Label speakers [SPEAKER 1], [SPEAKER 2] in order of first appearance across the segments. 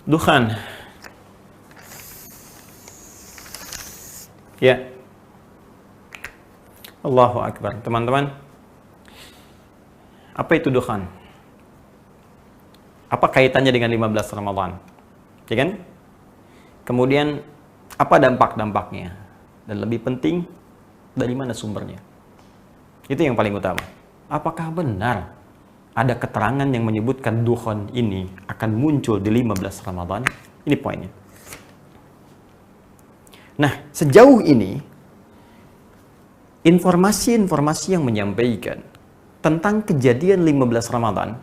[SPEAKER 1] Dukhan. Ya. Allahu Akbar. Teman-teman, apa itu dukhan? Apa kaitannya dengan 15 Ramadan? Ya kan? Kemudian, apa dampak-dampaknya? Dan lebih penting, dari mana sumbernya? Itu yang paling utama. Apakah benar ada keterangan yang menyebutkan dukhan ini akan muncul di 15 Ramadan? Ini poinnya. Nah, sejauh ini, informasi-informasi yang menyampaikan tentang kejadian 15 Ramadan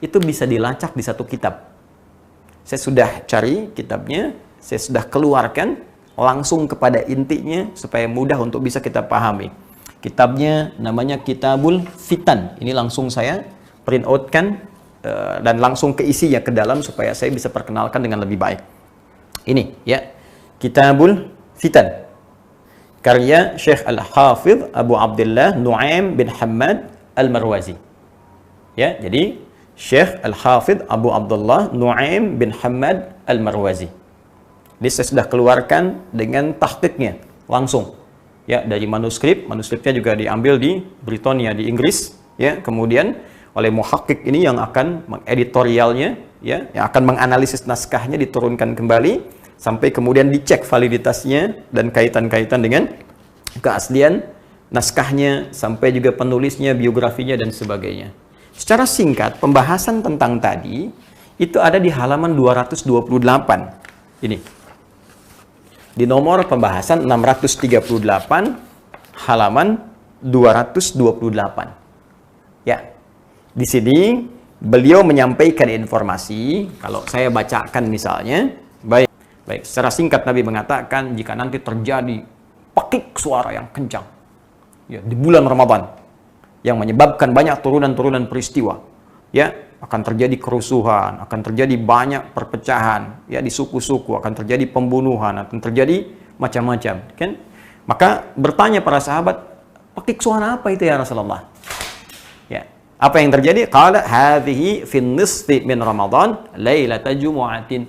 [SPEAKER 1] itu bisa dilacak di satu kitab. Saya sudah cari kitabnya, saya sudah keluarkan langsung kepada intinya supaya mudah untuk bisa kita pahami. Kitabnya namanya Kitabul Fitan. Ini langsung saya print out-kan dan langsung keisinya ke dalam supaya saya bisa perkenalkan dengan lebih baik. Ini ya, Kitabul Fitan. Karya Syekh Al-Hafidh Abu Abdullah Nu'aim bin Hammad Al-Marwazi. Ya, jadi Syekh Al-Hafidh Abu Abdullah Nu'aim bin Hammad Al-Marwazi. Jadi saya sudah keluarkan dengan tahqiqnya langsung. Ya, dari manuskripnya juga diambil di Britania di Inggris, ya, kemudian oleh muhaqqiq ini yang akan mengeditorialnya, ya, yang akan menganalisis naskahnya diturunkan kembali sampai kemudian dicek validitasnya dan kaitan-kaitan dengan keaslian naskahnya sampai juga penulisnya, biografinya dan sebagainya. Secara singkat, pembahasan tentang tadi itu ada di halaman 228. Ini. Di nomor pembahasan 638 halaman 228. Ya. Di sini beliau menyampaikan informasi, kalau saya bacakan misalnya, baik, secara singkat Nabi mengatakan jika nanti terjadi pakik suara yang kencang ya di bulan Ramadan yang menyebabkan banyak turunan-turunan peristiwa, ya, akan terjadi kerusuhan, akan terjadi banyak perpecahan, ya, di suku-suku, akan terjadi pembunuhan, akan terjadi macam-macam, kan? Maka bertanya para sahabat, pakik suara apa itu ya Rasulullah? Ya, apa yang terjadi? Qala hadhihi fin nisfi min Ramadan lailata jumu'atin.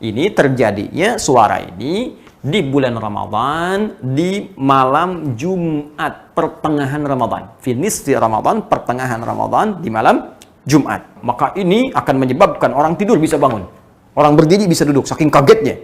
[SPEAKER 1] Ini terjadinya suara ini di bulan Ramadan, di malam Jumat, pertengahan Ramadan. Fi nisfi Ramadan, pertengahan Ramadan, di malam Jumat. Maka ini akan menyebabkan orang tidur bisa bangun. Orang berdiri bisa duduk, saking kagetnya.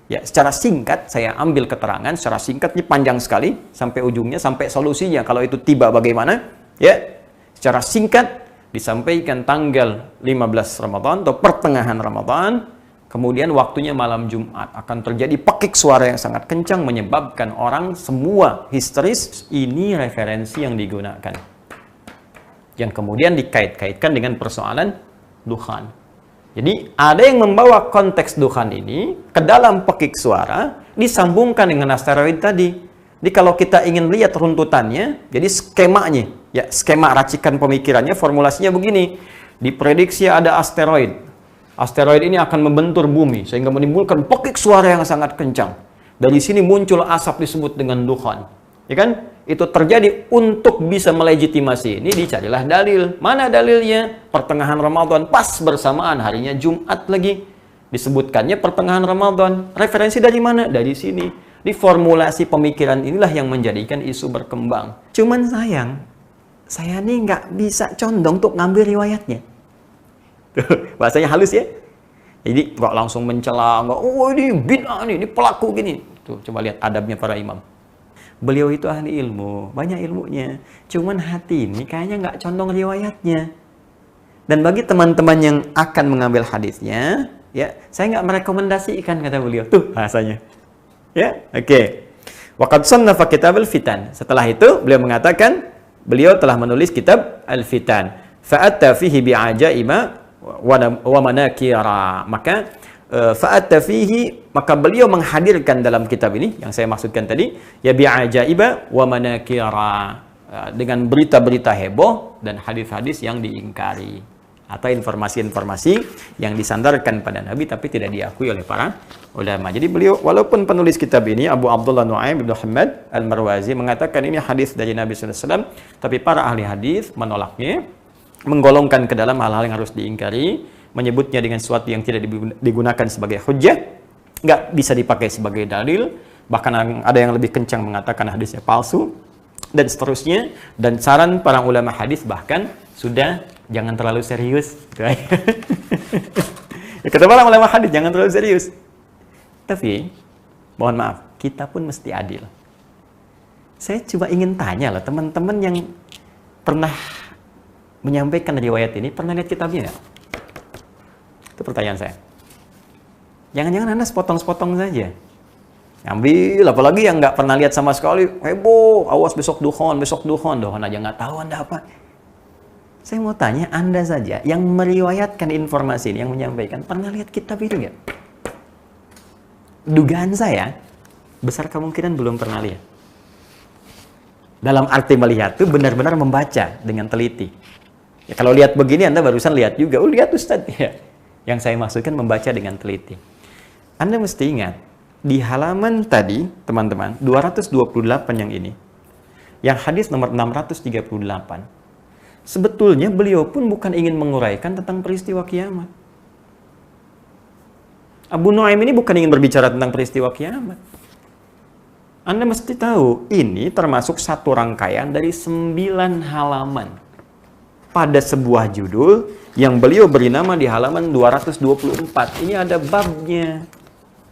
[SPEAKER 1] Ya, secara singkat, saya ambil keterangan, secara singkatnya panjang sekali, sampai ujungnya, sampai solusinya. Kalau itu tiba bagaimana? Ya, secara singkat, disampaikan tanggal 15 Ramadan, atau pertengahan Ramadan, kemudian waktunya malam Jumat. Akan terjadi pakik suara yang sangat kencang, menyebabkan orang semua histeris. Ini referensi yang digunakan, yang kemudian dikait-kaitkan dengan persoalan dukhan. Jadi ada yang membawa konteks dukhan ini ke dalam pakik suara, disambungkan dengan asteroid tadi. Jadi kalau kita ingin lihat runtutannya, jadi skemanya, ya, skema racikan pemikirannya, formulasinya begini. Diprediksi ada asteroid. Asteroid ini akan membentur bumi sehingga menimbulkan pakik suara yang sangat kencang. Dari sini muncul asap disebut dengan dukhan. Ya kan? Itu terjadi untuk bisa melegitimasi ini, dicarilah dalil. Mana dalilnya? Pertengahan Ramadan, pas bersamaan harinya Jumat lagi. Disebutkannya pertengahan Ramadan. Referensi dari mana? Dari sini. Di formulasi pemikiran inilah yang menjadikan isu berkembang. Cuman sayang, saya nih nggak bisa condong untuk ngambil riwayatnya. Bahasanya halus ya. Jadi nggak langsung mencela, nggak, oh ini bid'ah nih, ini pelaku gini. Tuh, coba lihat adabnya para imam. Beliau itu ahli ilmu, banyak ilmunya. Cuman hati ini kayaknya nggak condong riwayatnya. Dan bagi teman-teman yang akan mengambil hadisnya, ya, saya nggak merekomendasikan, kata beliau. Tuh bahasanya. Ya, oke. Waqad sannafa kitab al-fitan. Setelah itu beliau mengatakan, beliau telah menulis kitab al-fitan. Fa'atta fihi bi'ajaiba wa manakira. Maka fa'atta fihi, maka beliau menghadirkan dalam kitab ini yang saya maksudkan tadi, ya bi'ajaiba wa manakira, dengan berita-berita heboh dan hadis-hadis yang diingkari atau informasi-informasi yang disandarkan pada Nabi tapi tidak diakui oleh para ulama. Jadi beliau, walaupun penulis kitab ini Abu Abdullah Nu'aim bin Hammad Al-Marwazi mengatakan ini hadis dari Nabi SAW, tapi para ahli hadis menolaknya, menggolongkan ke dalam hal-hal yang harus diingkari, menyebutnya dengan sesuatu yang tidak digunakan sebagai hujjah, nggak bisa dipakai sebagai dalil, bahkan ada yang lebih kencang mengatakan hadisnya palsu, dan seterusnya. Dan saran para ulama hadis bahkan sudah jangan terlalu serius. Kata para ulama hadis jangan terlalu serius. Tapi mohon maaf, kita pun mesti adil. Saya coba ingin tanya loh, teman-teman yang pernah menyampaikan riwayat ini, pernah lihat kitabnya nggak? Itu pertanyaan saya. Jangan-jangan Anda sepotong-sepotong saja. Ambil, apalagi yang nggak pernah lihat sama sekali, heboh, awas besok dukhon aja nggak tahu Anda apa. Saya mau tanya, Anda saja yang meriwayatkan informasi ini, yang menyampaikan, pernah lihat kitab itu nggak? Dugaan saya, besar kemungkinan belum pernah lihat. Dalam arti melihat itu benar-benar membaca dengan teliti. Ya, kalau lihat begini, Anda barusan lihat juga, oh lihat Ustaz. Ya. Yang saya maksudkan membaca dengan teliti. Anda mesti ingat, di halaman tadi, teman-teman, 228 yang ini, yang hadis nomor 638, sebetulnya beliau pun bukan ingin menguraikan tentang peristiwa kiamat. Abu Nuaim ini bukan ingin berbicara tentang peristiwa kiamat. Anda mesti tahu, ini termasuk satu rangkaian dari 9 halaman pada sebuah judul yang beliau beri nama di halaman 224. Ini ada babnya.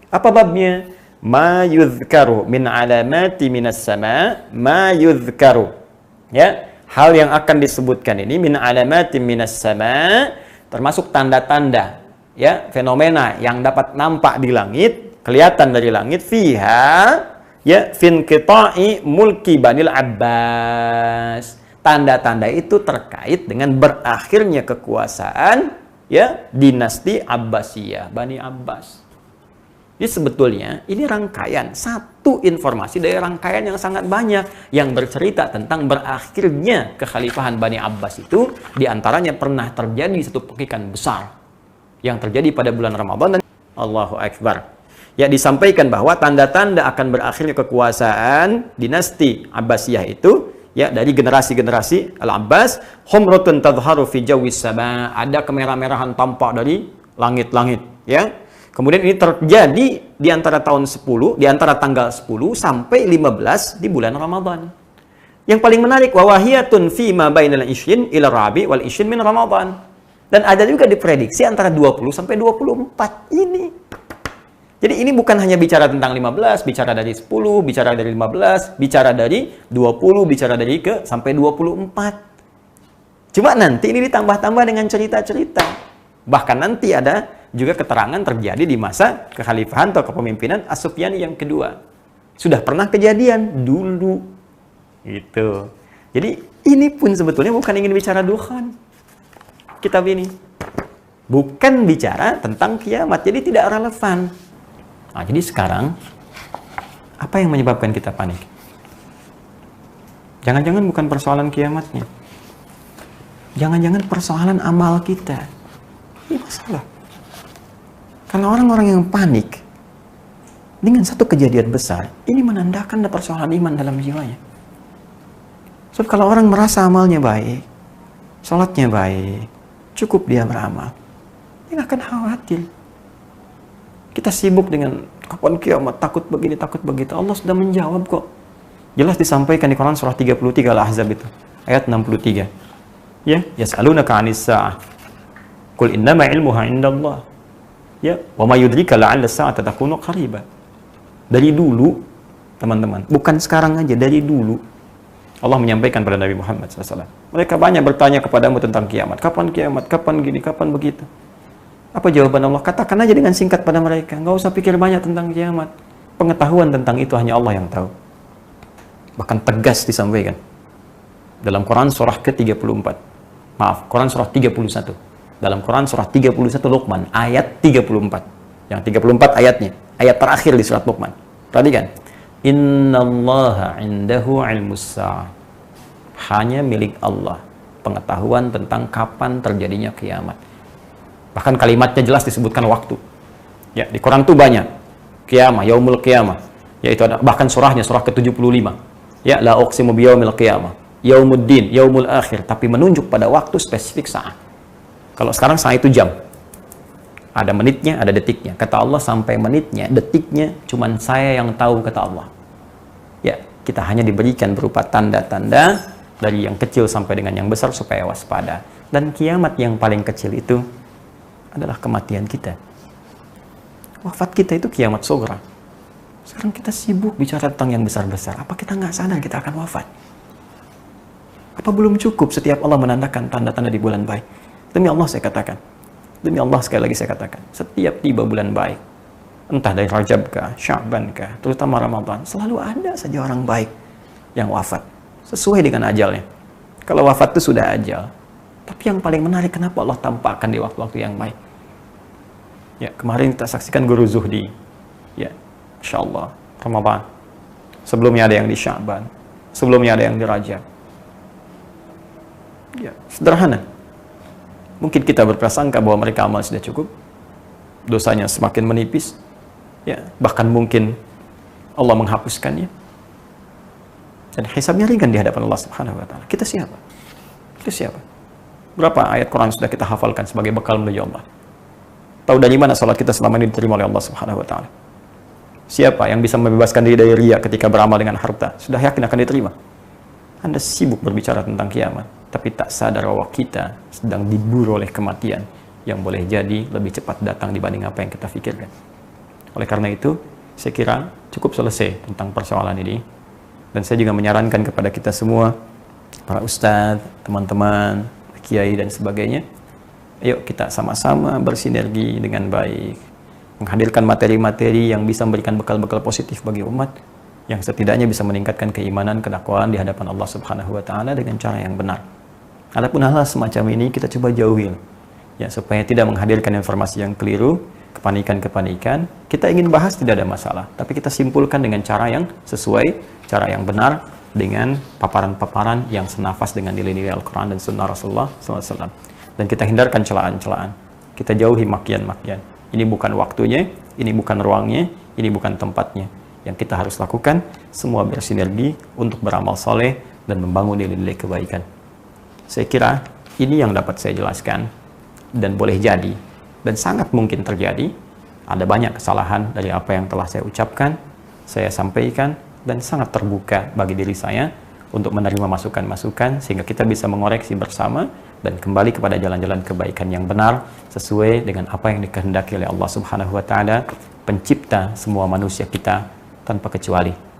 [SPEAKER 1] Apa babnya? Ma yudhkaru min alamati minas sama ma yudhkaru. Ya, hal yang akan disebutkan ini min alamati minas sama, termasuk tanda-tanda, ya, fenomena yang dapat nampak di langit, kelihatan dari langit, fiha, ya, fin qita'i mulki Banil Abbas. Tanda-tanda itu terkait dengan berakhirnya kekuasaan, ya, dinasti Abbasiyah, Bani Abbas. Jadi sebetulnya ini rangkaian, satu informasi dari rangkaian yang sangat banyak yang bercerita tentang berakhirnya kekhalifahan Bani Abbas itu. Diantaranya pernah terjadi satu pekikan besar yang terjadi pada bulan Ramadan. Dan Allahu Akbar. Ya, disampaikan bahwa tanda-tanda akan berakhirnya kekuasaan dinasti Abbasiyah itu, ya, dari generasi-generasi Al-Abbas, humratun tadhharu fi jawis sama, ada kemerah-merahan tampak dari langit-langit, ya. Kemudian ini terjadi di antara tahun 10, di antara tanggal 10 sampai 15 di bulan Ramadan. Yang paling menarik, wa wahiyatun fi ma bainal ishrin ila rabi wal ishrin min Ramadan. Dan ada juga diprediksi antara 20 sampai 24 ini. Jadi ini bukan hanya bicara tentang 15, bicara dari 10, bicara dari 15, bicara dari 20, bicara dari sampai 24. Cuma nanti ini ditambah-tambah dengan cerita-cerita. Bahkan nanti ada juga keterangan terjadi di masa kekhalifahan atau kepemimpinan As-Sufyani yang kedua. Sudah pernah kejadian dulu. Gitu. Jadi ini pun sebetulnya bukan ingin bicara dukhan. Kitab ini. Bukan bicara tentang kiamat. Jadi tidak relevan. Nah, jadi sekarang, apa yang menyebabkan kita panik? Jangan-jangan bukan persoalan kiamatnya. Jangan-jangan persoalan amal kita. Ini masalah. Karena orang-orang yang panik dengan satu kejadian besar, ini menandakan ada persoalan iman dalam jiwanya. So, kalau orang merasa amalnya baik, sholatnya baik, cukup dia beramal, dia nggak akan khawatir. Kita sibuk dengan kapan kiamat, takut begini, takut begitu. Allah sudah menjawab kok. Jelas disampaikan di Quran surah 33 Al-Ahzab itu, ayat 63. Ya, yas'alunaka 'anis sa'ah. Qul innama 'ilmuha 'indallah. Ya, wa ma yudrika la'alla as-sa'ata takunu qariba. Dari dulu, teman-teman, bukan sekarang aja, dari dulu Allah menyampaikan pada Nabi Muhammad SAW. Mereka banyak bertanya kepadamu tentang kiamat. Kapan kiamat? Kapan gini? Kapan begitu? Apa jawaban Allah? Katakan aja dengan singkat pada mereka. Nggak usah pikir banyak tentang kiamat. Pengetahuan tentang itu hanya Allah yang tahu. Bahkan tegas disampaikan. Dalam Quran surah ke-34. Maaf, Quran surah 31. Dalam Quran surah 31 Luqman, ayat 34. Yang 34 ayatnya. Ayat terakhir di surat Luqman. Perhatikan. Innallaha indahu ilmus sa'ah. Hanya milik Allah pengetahuan tentang kapan terjadinya kiamat. Bahkan kalimatnya jelas disebutkan waktu. Ya, di Quran itu banyak. Qiyamah, yaumul qiyamah. Yaitu ada bahkan surahnya surah ke-75. Ya, la uqsimu biyaumil qiyamah, yaumuddin, yaumul akhir, tapi menunjuk pada waktu spesifik saat. Kalau sekarang saat itu jam. Ada menitnya, ada detiknya. Kata Allah sampai menitnya, detiknya cuman saya yang tahu, kata Allah. Ya, kita hanya diberikan berupa tanda-tanda dari yang kecil sampai dengan yang besar supaya waspada. Dan kiamat yang paling kecil itu adalah kematian kita. Wafat kita itu kiamat sughra. Sekarang kita sibuk bicara tentang yang besar-besar. Apa kita nggak sadar kita akan wafat? Apa belum cukup setiap Allah menandakan tanda-tanda di bulan baik? Demi Allah saya katakan, demi Allah sekali lagi saya katakan, setiap tiba bulan baik, entah dari Rajab kah, Sya'ban kah, terutama Ramadan, selalu ada saja orang baik yang wafat sesuai dengan ajalnya. Kalau wafat itu sudah ajal. Tapi yang paling menarik, kenapa Allah tampakkan di waktu-waktu yang baik? Ya, kemarin kita saksikan Guru Zuhdi. Ya, Insya Allah, Ramadan. Sebelumnya ada yang di Sya'ban. Sebelumnya ada yang di Rajab. Ya, sederhana. Mungkin kita berprasangka bahwa mereka amal sudah cukup. Dosanya semakin menipis. Ya, bahkan mungkin Allah menghapuskannya. Dan hisabnya ringan di hadapan Allah Subhanahu wa taala. Kita siapa? Kita siapa? Berapa ayat Quran sudah kita hafalkan sebagai bekal menuju Allah? Tahu dari mana salat kita selama ini diterima oleh Allah Subhanahu wa taala? Siapa yang bisa membebaskan diri dari riya ketika beramal dengan harta? Sudah yakin akan diterima? Anda sibuk berbicara tentang kiamat, tapi tak sadar bahwa kita sedang diburu oleh kematian yang boleh jadi lebih cepat datang dibanding apa yang kita pikirkan. Oleh karena itu, saya kira cukup selesai tentang persoalan ini. Dan saya juga menyarankan kepada kita semua, para ustadz, teman-teman, kiai dan sebagainya, ayo kita sama-sama bersinergi dengan baik, menghadirkan materi-materi yang bisa memberikan bekal-bekal positif bagi umat, yang setidaknya bisa meningkatkan keimanan, kedakwaan di hadapan Allah Subhanahu wa taala dengan cara yang benar. Adapun hal-hal semacam ini kita coba jauhi, ya, supaya tidak menghadirkan informasi yang keliru, kepanikan-kepanikan. Kita ingin bahas tidak ada masalah, tapi kita simpulkan dengan cara yang sesuai, cara yang benar, dengan paparan-paparan yang senafas dengan nilai-nilai Al-Quran dan Sunnah Rasulullah SAW. Dan kita hindarkan celaan-celaan. Kita jauhi makian-makian. Ini bukan waktunya, ini bukan ruangnya, ini bukan tempatnya. Yang kita harus lakukan, semua bersinergi untuk beramal soleh dan membangun nilai-nilai kebaikan. Saya kira ini yang dapat saya jelaskan, dan boleh jadi, dan sangat mungkin terjadi, ada banyak kesalahan dari apa yang telah saya ucapkan, saya sampaikan, dan sangat terbuka bagi diri saya untuk menerima masukan-masukan sehingga kita bisa mengoreksi bersama dan kembali kepada jalan-jalan kebaikan yang benar sesuai dengan apa yang dikehendaki oleh Allah Subhanahu wa taala, pencipta semua manusia kita tanpa kecuali.